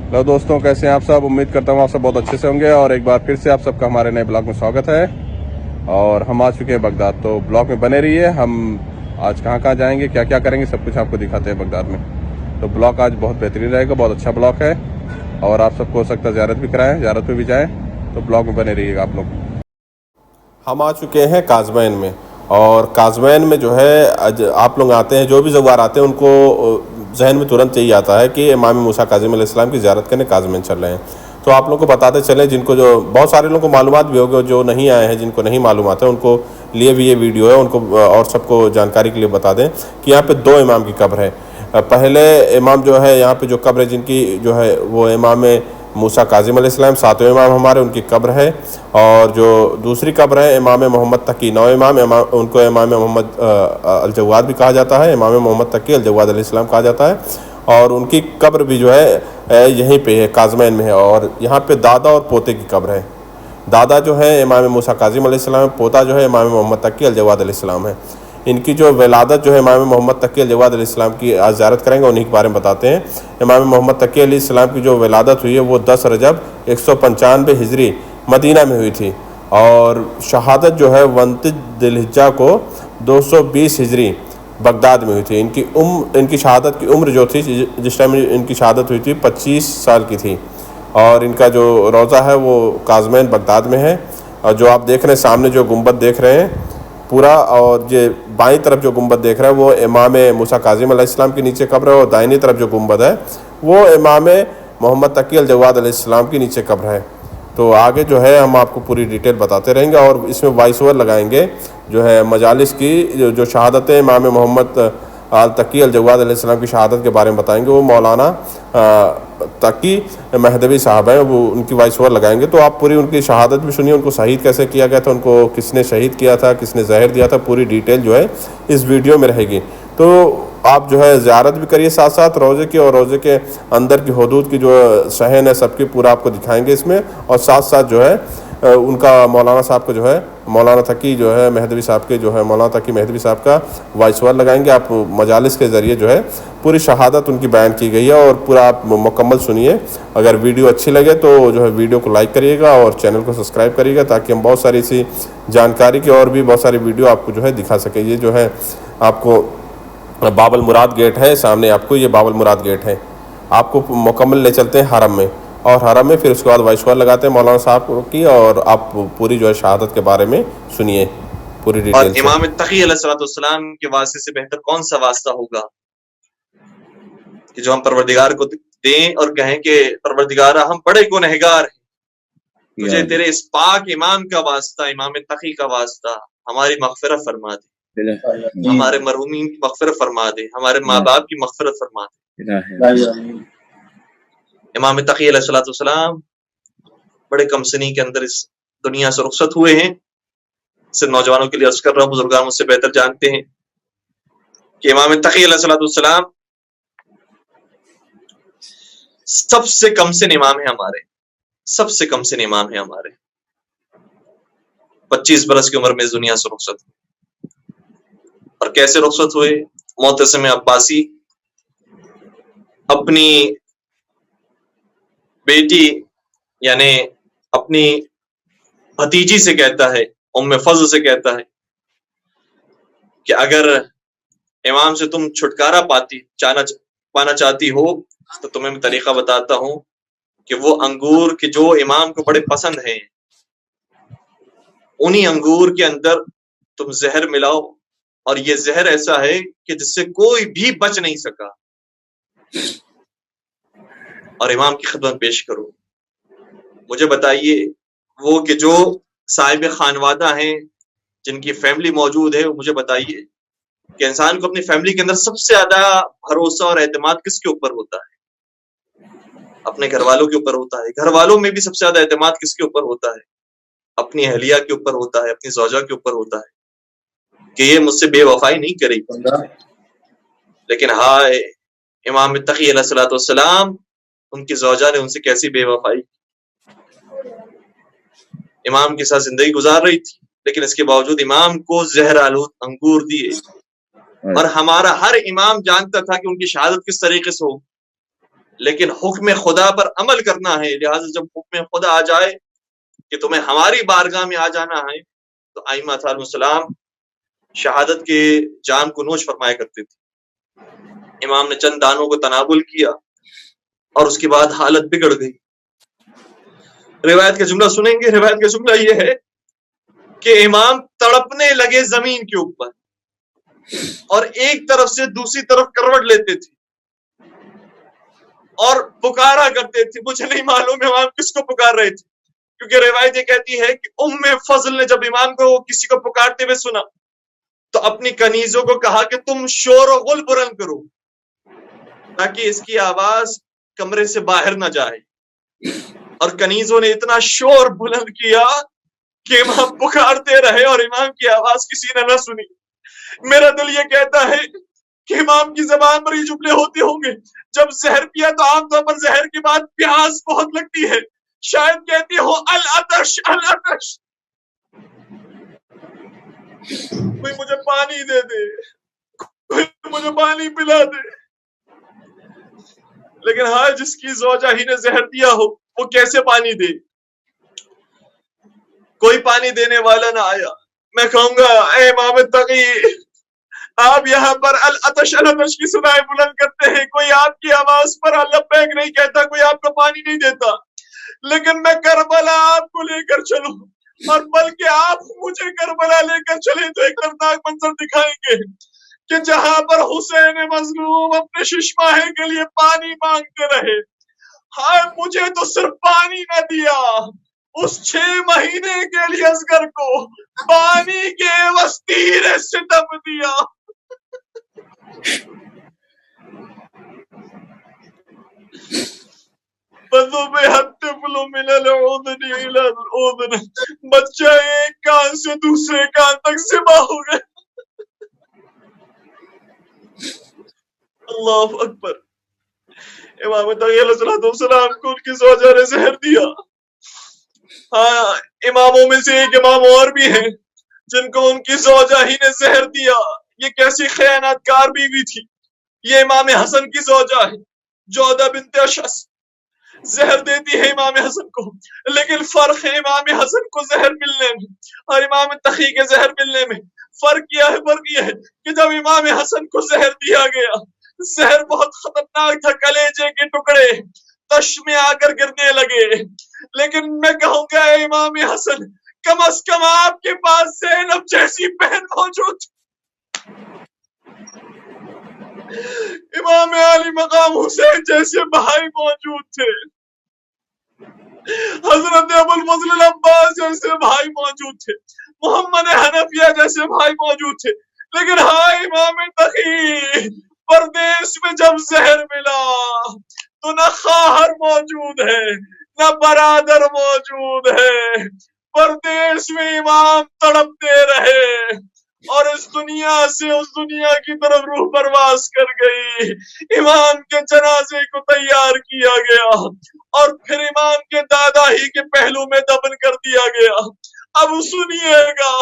Hello दोस्तों, कैसे हैं आप सब। उम्मीद करता हूँ आप सब बहुत अच्छे से होंगे और एक बार फिर से आप सबका हमारे नए ब्लॉग में स्वागत है। और हम आ चुके हैं बगदाद, तो ब्लॉग में बने रहिए। हम आज कहाँ कहाँ जाएंगे, क्या क्या करेंगे, सब कुछ आपको दिखाते हैं बगदाद में। तो ब्लॉग आज बहुत बेहतरीन रहेगा, बहुत अच्छा ब्लॉग है और आप सबको हो सकता है ज़ियारत भी कराएं, ज़ियारत पे भी जाएं। तो ब्लॉग में बने रहिएगा आप लोग। हम आ चुके हैं काजमैन में, और काजमैन में जो है आप लोग आते हैं, जो भी ज़वार आते हैं उनको जहन में तुरंत यही आता है कि इमाम मूसा काज़िम अलैहिस्सलाम की ज़ियारत करने काजमैन चल रहे हैं। तो आप लोगों को बताते चलें, जिनको जो बहुत सारे लोगों को मालूमात भी होगी, जो नहीं आए हैं, जिनको नहीं मालूमात है, उनको लिए भी ये वीडियो है, उनको और सबको जानकारी के लिए बता दें कि यहाँ पे 2 इमाम की कब्र है। पहले इमाम जो है यहाँ पे जो कब्र है जिनकी जो है वो इमाम मूसा काज़िम अलैहिस्सलाम, 7वें इमाम हमारे, उनकी कब्र है। और जो दूसरी कब्र है इमाम मोहम्मद तकी, 9वें इमाम, उनको इमाम मोहम्मद अल-जवाद भी कहा जाता है, इमाम मोहम्मद तकी अल-जवाद अलैहिस्सलाम कहा जाता है। और उनकी कब्र भी जो है यहीं पे है, काजमैन में है। और यहाँ पे दादा और पोते की कब्र है। दादा जो है इमाम मूसा काज़िम अलैहिस्सलाम, पोता जो है इमाम मोहम्मद तकी अल-जवाद अलैहिस्सलाम है। इनकी जो विलादत जो है इमाम मोहम्मद तकी अल-जवाद अलैहिस्सलाम की, आज ज़ियारत करेंगे, उन्हीं के बारे में बताते हैं। इमाम मोहम्मद तकी अलैहिस्सलाम की जो विलादत हुई है वो 10 रजब 195 हिजरी मदीना में हुई थी। और शहादत जो है 29 दिलहिज्जा को 220 हिजरी बगदाद में हुई थी। इनकी शहादत की उम्र जो थी, जिस टाइम इनकी शहादत हुई थी, 25 साल की थी। और इनका जो रोज़ा है वो काजमैन बगदाद में है। और जो आप देख रहे हैं सामने जो गुंबद देख रहे हैं पूरा, और ये बाईं तरफ जो गुंबद देख रहे हैं वो इमाम मूसा काज़िम अलैहिस्सलाम के नीचे कब्र है। और दाहिनी तरफ जो गुंबद है वो इमाम मोहम्मद तकी अल-जवाद अलैहिस्सलाम के नीचे कब्र है। तो आगे जो है हम आपको पूरी डिटेल बताते रहेंगे, और इसमें वॉइस ओवर लगाएंगे जो है मजालिस की जो शहादत है इमाम मोहम्मद तकी अल-जवाद अलैहिस्सलाम की शहादत के बारे में बताएंगे। वो मौलाना तकी महदवी साहब हैं, वो उनकी वॉइस ओवर लगाएंगे। तो आप पूरी उनकी शहादत भी सुनिए, उनको शहीद कैसे किया गया था, उनको किसने शहीद किया था, किसने जहर दिया था, पूरी डिटेल जो है इस वीडियो में रहेगी। तो आप जो है ज़ियारत भी करिए साथ साथ रोज़े की, और रोज़े के अंदर की हदूद की जो सहन है सबकी पूरा आपको दिखाएंगे इसमें। और साथ साथ जो है उनका मौलाना साहब को जो है मौलाना तकी जो है महदवी साहब के जो है मौलाना तकी महदवी साहब का वॉइस ओवर लगाएंगे। आप मजालिस के ज़रिए जो है पूरी शहादत उनकी बयान की गई है, और पूरा आप मुकम्मल सुनिए। अगर वीडियो अच्छी लगे तो जो है वीडियो को लाइक करिएगा और चैनल को सब्सक्राइब करिएगा, ताकि हम बहुत सारी इसी जानकारी की और भी बहुत सारी वीडियो आपको जो है दिखा सकें। ये जो है आपको बाबल मुराद गेट है सामने, आपको ये बाबल मुराद गेट है। आपको मुकम्मल ले चलते हैं हरम में, और हरम में फिर उसके बाद वॉइस ओवर लगाते हैं मौलाना साहब की, और आप पूरी जो है शहादत के बारे में सुनिए पूरी डिटेल। और इमाम तकी अलैहिस्सलाम के वास्ते से बेहतर कौन सा वास्ता होगा कि जो हम परवरदिगार को दें और कहें कि परवरदिगारा हम बड़े गुनहगार हैं, तुझे तेरे इस पाक इमाम का वास्ता, इमाम तकी का वास्ता, हमारी मग़फ़िरत फरमा दे, हमारे मरहूमीन की मग़फ़िरत फरमा दे, हमारे माँ बाप की मग़फ़िरत फरमा दे। इमाम तकी अलैहिस्सलाम बड़े कम सनी के अंदर इस दुनिया से रुखसत हुए हैं। सिर्फ नौजवानों के लिए अर्ज कर रहा हूँ, बुजुर्गान मुझसे बेहतर जानते हैं कि इमाम तकी अलैहिस्सलाम सबसे कम सिन इमाम है हमारे, सबसे कम सिन इमाम है हमारे। 25 बरस की उम्र में इस दुनिया से रुखसत हुए। और कैसे रुखसत हुए? मोहतसिम अब्बासी अपनी बेटी यानी अपनी भतीजी से कहता है, उम्मे फज़ल से कहता है कि अगर इमाम से तुम छुटकारा पाना चाहती हो तो तुम्हें मैं तरीका बताता हूँ कि वो अंगूर के जो इमाम को बड़े पसंद हैं, उन्हीं अंगूर के अंदर तुम जहर मिलाओ, और ये जहर ऐसा है कि जिससे कोई भी बच नहीं सका, और इमाम की खिदमत पेश करो। मुझे बताइए, वो कि जो साहिब खानवादा हैं, जिनकी फैमिली मौजूद है, वो मुझे बताइए कि इंसान को अपनी फैमिली के अंदर सबसे ज्यादा भरोसा और एतमाद किसके ऊपर होता है? अपने घर वालों के ऊपर होता है। घर वालों में भी सबसे ज्यादा एतमाद किसके ऊपर होता है? अपनी अहलिया के ऊपर होता है, अपनी ज़ौजा के ऊपर होता है कि ये मुझसे बेवफाई नहीं करेगी। लेकिन हाय, इमाम तकी अलैहिस्सलाम, उनकी ज़ौजा ने उनसे कैसी बेवफाई। इमाम के साथ जिंदगी गुजार रही थी, लेकिन इसके बावजूद इमाम को जहर आलूद अंगूर दिए। और हमारा हर इमाम जानता था कि उनकी शहादत किस तरीके से हो। لیکن حکم خدا پر عمل کرنا ہے. لہٰذا جب حکم خدا آ جائے کہ تمہیں ہماری بارگاہ میں آ جانا ہے تو ائمہ علیہم السلام شہادت کے جام کو نوش فرمایا کرتے تھے. امام نے چند دانوں کو تناول کیا اور اس کے بعد حالت بگڑ گئی. روایت کا جملہ سنیں گے. روایت کا جملہ یہ ہے کہ امام تڑپنے لگے زمین کے اوپر اور ایک طرف سے دوسری طرف کروٹ لیتے تھے اور پکارا کرتے تھے. مجھے نہیں معلوم امام کس کو پکار رہے تھے، کیونکہ روایت یہ کہتی ہے کہ فضل نے جب امام کو کسی کو پکارتے ہوئے سنا تو اپنی کنیزوں کو کہا کہ تم شور و غل بلند کرو تاکہ اس کی آواز کمرے سے باہر نہ جائے. اور کنیزوں نے اتنا شور بلند کیا کہ امام پکارتے رہے اور امام کی آواز کسی نے نہ سنی. میرا دل یہ کہتا ہے کہ امام کی زبان پر یہ جملے ہوتے ہوں گے. جب زہر پیا تو عام طور پر زہر کے بعد پیاس بہت لگتی ہے، شاید کہتی ہو العطش العطش، کوئی مجھے پانی دے دے، کوئی مجھے پانی پلا دے. لیکن ہاں جس کی زوجہ ہی نے زہر دیا ہو وہ کیسے پانی دے؟ کوئی پانی دینے والا نہ آیا. میں کہوں گا اے امام تقی، آپ یہاں پر العطش العطش کی صدائیں بلند کرتے ہیں، کوئی آپ کی آواز پر لبیک نہیں کہتا، کوئی آپ کو پانی نہیں دیتا. لیکن میں کربلا آپ کو لے کر چلوں اور بلکہ آپ مجھے کربلا لے کر چلیں تو ایک دردناک منظر دکھائیں گے کہ جہاں پر حسین مظلوم اپنے ششماہے کے لیے پانی مانگتے رہے، ہاں مجھے تو صرف پانی نہ دیا، اس 6 مہینے کے لیے اصغر کو پانی کے عوض تیر ستم دیا. بچہ ایک کان سے دوسرے کان تک ذبح ہو گئے. اللہ اکبر. امام تقی علیہ السلام کو ان کی زوجہ نے زہر دیا. ہاں اماموں میں سے ایک امام اور بھی ہیں جن کو ان کی زوجہ ہی نے زہر دیا. یہ کیسی خیانت کار بیوی تھی. یہ امام حسن کی زوجہ ہے جودہ بنت اشعث، زہر دیتی ہے امام حسن کو. لیکن فرق ہے امام حسن کو زہر ملنے میں اور امام تقی کے زہر ملنے میں. فرق کیا ہے؟ فرق یہ ہے کہ جب امام حسن کو زہر دیا گیا، زہر بہت خطرناک تھا، کلیجے کے ٹکڑے تش میں آ کر گرنے لگے. لیکن میں کہوں گا اے امام حسن، کم از کم آپ کے پاس زینب جیسی بہن موجود تھی. امام علی مقام حسین جیسے بھائی موجود تھے، حضرت ابو الفضل العباس جیسے بھائی موجود تھے، محمد حنفیہ جیسے بھائی موجود تھے. لیکن ہاں امام تقی، پردیس میں جب زہر ملا تو نہ خواہر موجود ہے نہ برادر موجود ہے. پردیس میں امام تڑپتے رہے اور اس دنیا سے اس دنیا کی طرف روح پرواز کر گئی. امام کے جنازے کو تیار کیا گیا اور پھر امام کے دادا ہی کے پہلو میں دفن کر دیا گیا. اب سنیے گا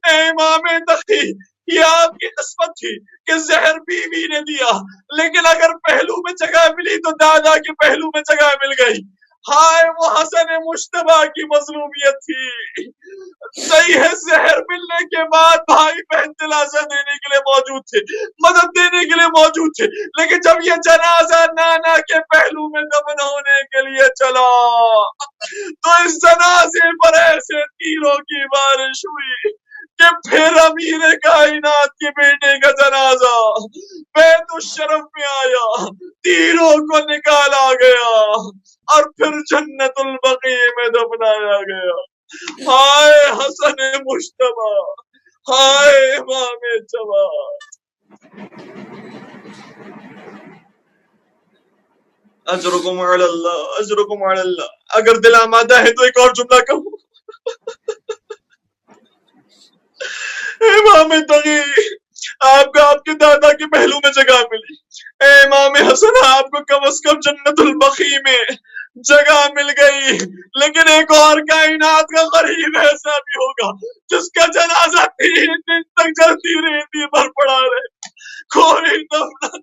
اے امام تقی، یہ آپ کی قسمت تھی کہ زہر بیوی نے دیا، لیکن اگر پہلو میں جگہ ملی تو دادا کے پہلو میں جگہ مل گئی. ہائے وہ حسن مجتبیٰ کی مظلومیت تھی. صحیح ہے زہر ملنے کے بعد بھائی بہن دلاسا دینے کے لیے موجود تھے، مدد دینے کے لیے موجود تھے، لیکن جب یہ جنازہ نانا کے پہلو میں دفن ہونے کے لیے چلا تو اس جنازے پر ایسے تیروں کی بارش ہوئی کہ پھر امیر کائنات کے بیٹے کا جنازہ بیت الشرف میں آیا، تیروں کو نکالا گیا اور پھر جنت البقیع میں دفنایا گیا. ہائے حسن مجتبیٰ، ہائے امام جواد. اجرکم علی اللہ، اجرکم علی اللہ. اگر دل آمادہ ہے تو ایک اور جملہ کہوں. امام تقی، آپ کا آپ کے دادا کے پہلو میں جگہ ملی. اے امام حسن، آپ کو کم از کم جنت البقیع میں جگہ مل گئی، لیکن ایک اور کائنات کا غریب ایسا بھی ہوگا جس کا جنازہ 3 دن تک جلتی رہتی پر پڑا رہے، کوئی دفن.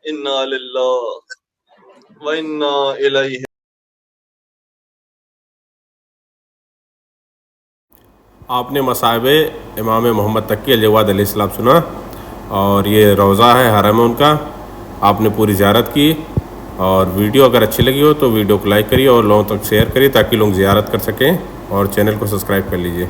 انا للہ و انا الیہ۔ آپ نے مصائب امام محمد تقی الجواد علیہ السلام سنا، اور یہ روضہ ہے، حرم ہے ان کا، آپ نے پوری زیارت کی۔ اور ویڈیو اگر اچھی لگی ہو تو ویڈیو کو لائک کریے اور لوگوں تک شیئر کریے تاکہ لوگ زیارت کر سکیں، اور چینل کو سبسکرائب کر لیجیے۔